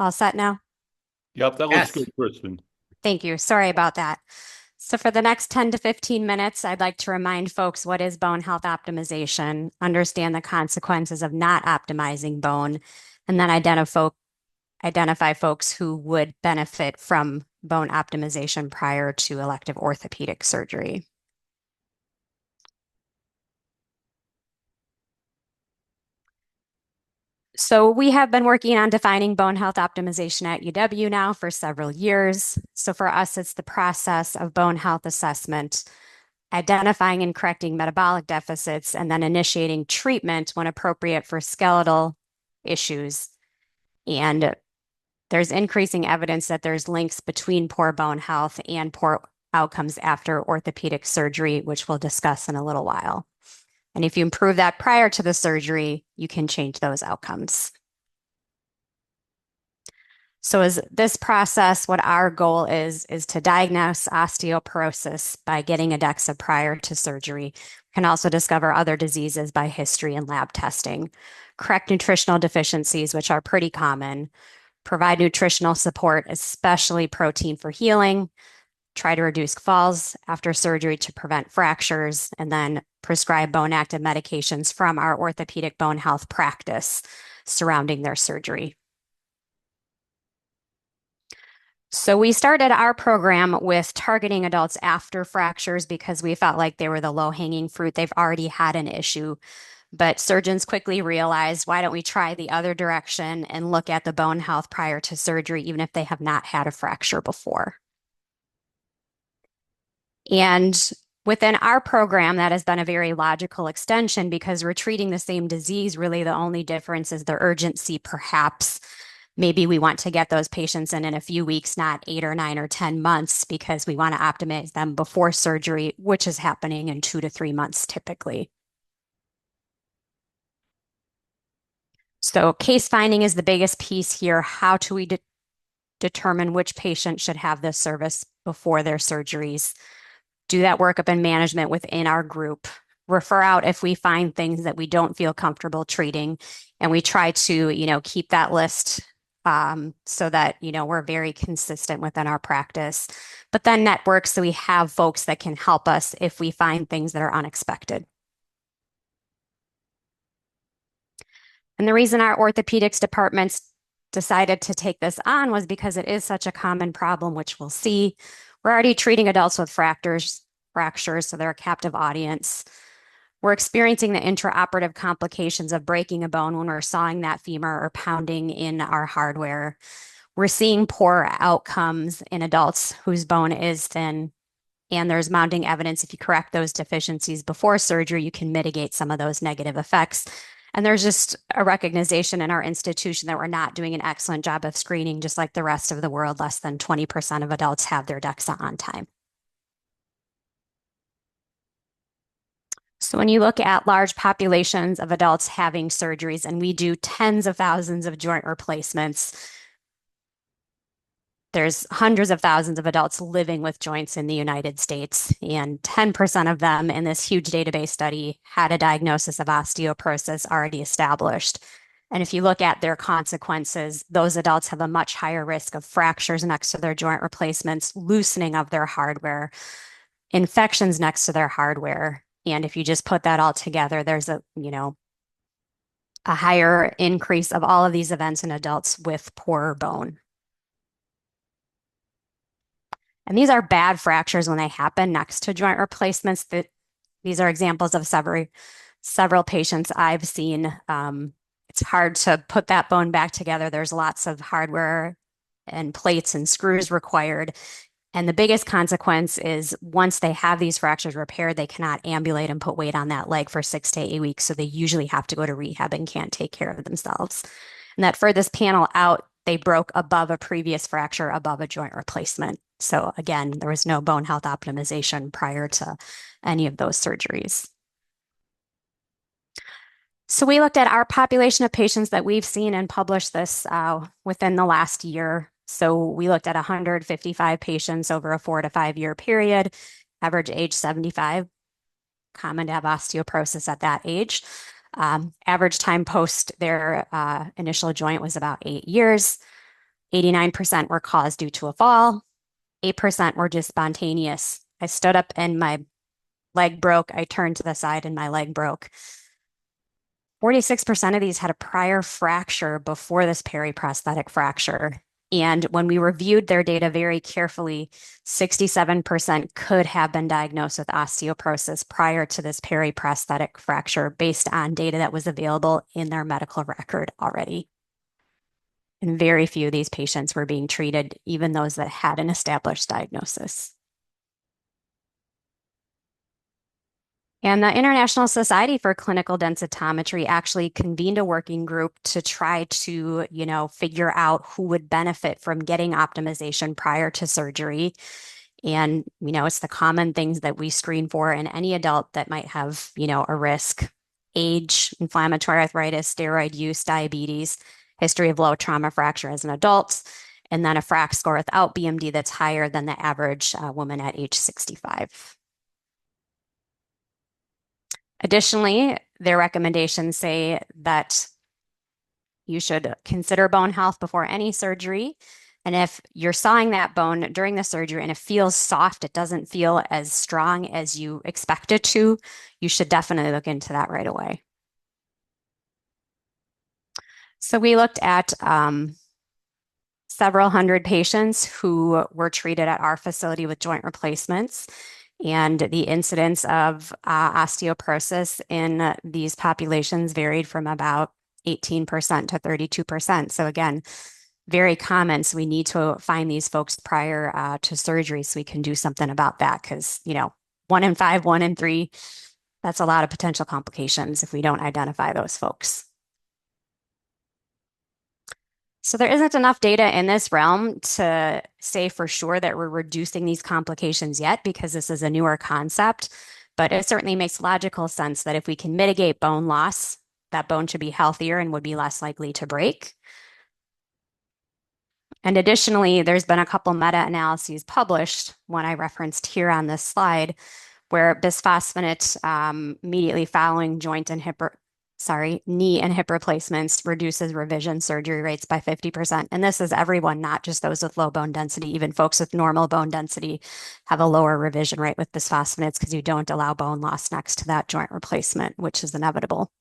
All set now? Yep, that looks Yes. good, Kristyn. Thank you. Sorry about that. So for the next 10 to 15 minutes, I'd like to remind folks what is bone health optimization, understand the consequences of not optimizing bone, and then identify folks who would benefit from bone optimization prior to elective orthopedic surgery. So we have been working on defining bone health optimization at UW now for several years. So for us, it's the process of bone health assessment, identifying and correcting metabolic deficits, and then initiating treatment when appropriate for skeletal issues. And there's increasing evidence that there's links between poor bone health and poor outcomes after orthopedic surgery, which we'll discuss in a little while. And if you improve that prior to the surgery, you can change those outcomes. So is this process, what our goal is to diagnose osteoporosis by getting a DEXA prior to surgery. We can also discover other diseases by history and lab testing, correct nutritional deficiencies, which are pretty common, provide nutritional support, especially protein for healing, try to reduce falls after surgery to prevent fractures, and then prescribe bone active medications from our orthopedic bone health practice surrounding their surgery. So we started our program with targeting adults after fractures because we felt like they were the low-hanging fruit. They've already had an issue, but surgeons quickly realized, why don't we try the other direction and look at the bone health prior to surgery, even if they have not had a fracture before. And within our program, that has been a very logical extension because we're treating the same disease. Really, the only difference is the urgency, perhaps. Maybe we want to get those patients in a few weeks, not 8 or 9 or 10 months, because we want to optimize them before surgery, which is happening in 2 to 3 months typically. So case finding is the biggest piece here. How do we determine which patient should have this service before their surgeries? Do that workup and management within our group. Refer out if we find things that we don't feel comfortable treating, and we try to, keep that list so that, we're very consistent within our practice. But then network so we have folks that can help us if we find things that are unexpected. And the reason our orthopedics departments decided to take this on was because it is such a common problem, which we'll see. We're already treating adults with fractures, so they're a captive audience. We're experiencing the intraoperative complications of breaking a bone when we're sawing that femur or pounding in our hardware. We're seeing poor outcomes in adults whose bone is thin, and there's mounting evidence if you correct those deficiencies before surgery, you can mitigate some of those negative effects. And there's just a recognition in our institution that we're not doing an excellent job of screening, just like the rest of the world. Less than 20% of adults have their DEXA on time. So when you look at large populations of adults having surgeries, and we do tens of thousands of joint replacements, there's hundreds of thousands of adults living with joints in the United States, and 10% of them in this huge database study had a diagnosis of osteoporosis already established. And if you look at their consequences, those adults have a much higher risk of fractures next to their joint replacements, loosening of their hardware, infections next to their hardware. And if you just put that all together, there's a higher increase of all of these events in adults with poor bone. And these are bad fractures when they happen next to joint replacements. These are examples of several patients I've seen. It's hard to put that bone back together. There's lots of hardware and plates and screws required. And the biggest consequence is once they have these fractures repaired, they cannot ambulate and put weight on that leg for 6 to 8 weeks. So they usually have to go to rehab and can't take care of themselves. And that furthest panel out, they broke above a previous fracture, above a joint replacement. So again, there was no bone health optimization prior to any of those surgeries. So we looked at our population of patients that we've seen and published this within the last year. So we looked at 155 patients over a 4 to 5 year period, average age 75, common to have osteoporosis at that age. Average time post their initial joint was about 8 years. 89% were caused due to a fall. 8% were just spontaneous. I stood up and my leg broke. I turned to the side and my leg broke. 46% of these had a prior fracture before this periprosthetic fracture. And when we reviewed their data very carefully, 67% could have been diagnosed with osteoporosis prior to this periprosthetic fracture based on data that was available in their medical record already. And very few of these patients were being treated, even those that had an established diagnosis. And the International Society for Clinical Densitometry actually convened a working group to try to, figure out who would benefit from getting optimization prior to surgery. And, it's the common things that we screen for in any adult that might have, a risk: age, inflammatory arthritis, steroid use, diabetes, history of low trauma fracture as an adult, and then a FRAX score without BMD that's higher than the average woman at age 65. Additionally, their recommendations say that you should consider bone health before any surgery. And if you're sawing that bone during the surgery and it feels soft, it doesn't feel as strong as you expect it to, you should definitely look into that right away. So we looked at several hundred patients who were treated at our facility with joint replacements. And the incidence of osteoporosis in these populations varied from about 18% to 32%. So again, very common. So we need to find these folks prior to surgery so we can do something about that because, 1 in 5, 1 in 3, that's a lot of potential complications if we don't identify those folks. So there isn't enough data in this realm to say for sure that we're reducing these complications yet because this is a newer concept, but it certainly makes logical sense that if we can mitigate bone loss, that bone should be healthier and would be less likely to break. And additionally, there's been a couple meta-analyses published, one I referenced here on this slide, where bisphosphonate immediately following knee and hip replacements reduces revision surgery rates by 50%. And this is everyone, not just those with low bone density. Even folks with normal bone density have a lower revision rate with bisphosphonates because you don't allow bone loss next to that joint replacement, which is inevitable.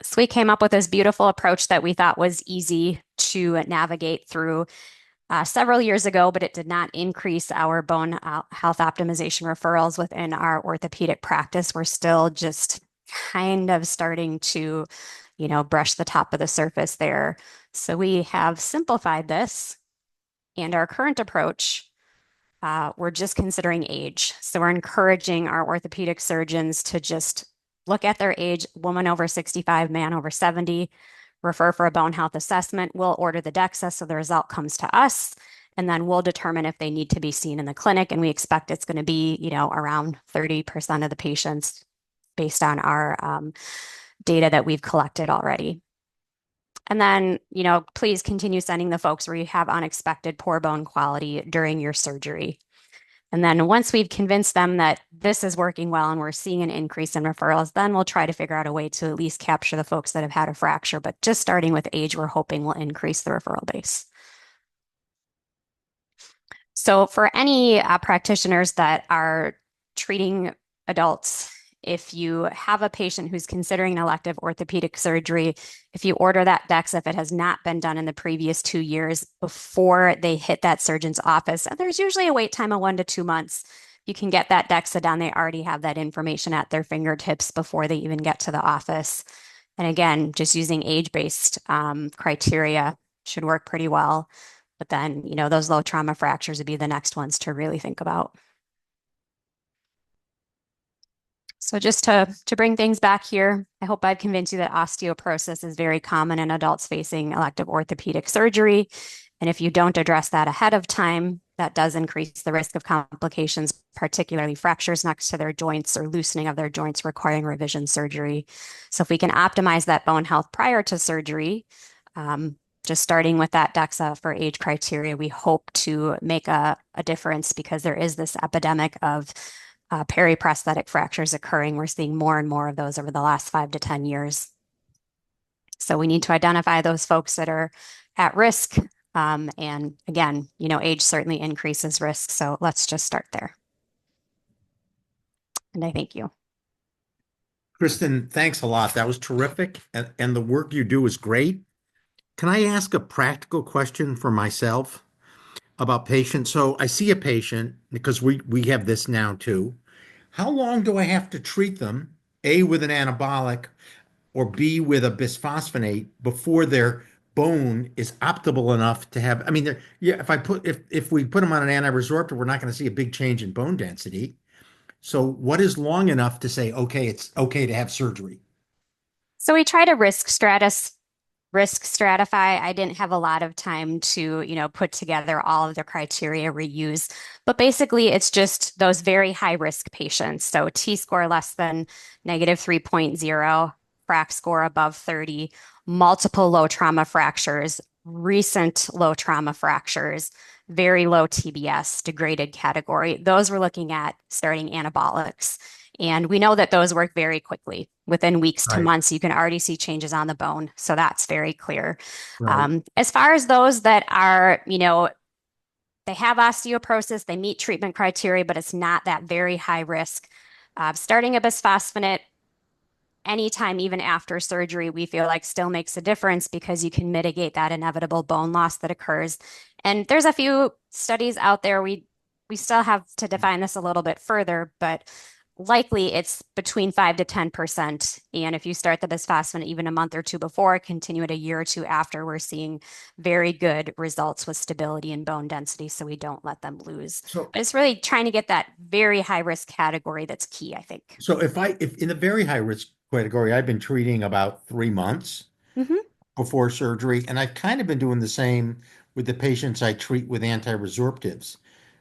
So we came up with this beautiful approach that we thought was easy to navigate through several years ago, but it did not increase our bone health optimization referrals within our orthopedic practice. We're still just kind of starting to, brush the top of the surface there. So we have simplified this, and our current approach, we're just considering age. So we're encouraging our orthopedic surgeons to just look at their age: woman over 65, man over 70, refer for a bone health assessment. We'll order the DEXA so the result comes to us, and then we'll determine if they need to be seen in the clinic. And we expect it's going to be, around 30% of the patients based on our data that we've collected already. And then, please continue sending the folks where you have unexpected poor bone quality during your surgery. And then once we've convinced them that this is working well and we're seeing an increase in referrals, then we'll try to figure out a way to at least capture the folks that have had a fracture. But just starting with age, we're hoping will increase the referral base. So for any practitioners that are treating adults, if you have a patient who's considering an elective orthopedic surgery, if you order that DEXA, if it has not been done in the previous 2 years before they hit that surgeon's office, and there's usually a wait time of 1 to 2 months, you can get that DEXA done. They already have that information at their fingertips before they even get to the office. And again, just using age-based criteria should work pretty well. But then, those low trauma fractures would be the next ones to really think about. So just to bring things back here, I hope I've convinced you that osteoporosis is very common in adults facing elective orthopedic surgery. And if you don't address that ahead of time, that does increase the risk of complications, particularly fractures next to their joints or loosening of their joints requiring revision surgery. So if we can optimize that bone health prior to surgery, just starting with that DEXA for age criteria, we hope to make a difference because there is this epidemic of periprosthetic fractures occurring. We're seeing more and more of those over the last 5 to 10 years. So we need to identify those folks that are at risk. And again, age certainly increases risk. So let's just start there. And I thank you. Kristyn, thanks a lot. That was terrific. And the work you do is great. Can I ask a practical question for myself about patients? So I see a patient because we have this now too. How long do I have to treat them, A, with an anabolic or B, with a bisphosphonate before their bone is optimal enough to have, I mean, yeah, if we put them on an anti-resorptive, we're not going to see a big change in bone density. So what is long enough to say, okay, it's okay to have surgery? So we try to risk stratify. I didn't have a lot of time to, put together all of the criteria we use, but basically it's just those very high risk patients. So T-score less than negative 3.0, FRAX score above 30, multiple low trauma fractures, recent low trauma fractures, very low TBS, degraded category. Those we're looking at starting anabolics. And we know that those work very quickly. Within weeks to Right, months, you can already see changes on the bone. So that's very clear. right. As far as those that are, they have osteoporosis, they meet treatment criteria, but it's not that very high risk. Starting a bisphosphonate anytime, even after surgery, we feel like still makes a difference because you can mitigate that inevitable bone loss that occurs. And there's a few studies out there. We still have to define this a little bit further, but likely it's between 5 to 10%. And if you start the bisphosphonate even a month or two before, continue it a year or two after, we're seeing very good results with stability and bone density. So we don't let them lose. So, But it's really trying to get that very high risk category that's key, I think. so if in the very high risk category, I've been treating about 3 months Mhm. before surgery, and I've kind of been doing the same with the patients I treat with anti-resorptives.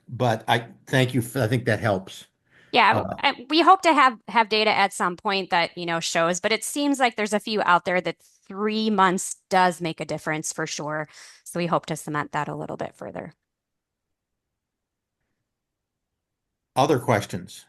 But I thank you for, I think that helps. Yeah, Uh, we hope to have data at some point that, shows, but it seems like there's a few out there that 3 months does make a difference for sure. So we hope to cement that a little bit further. Other questions?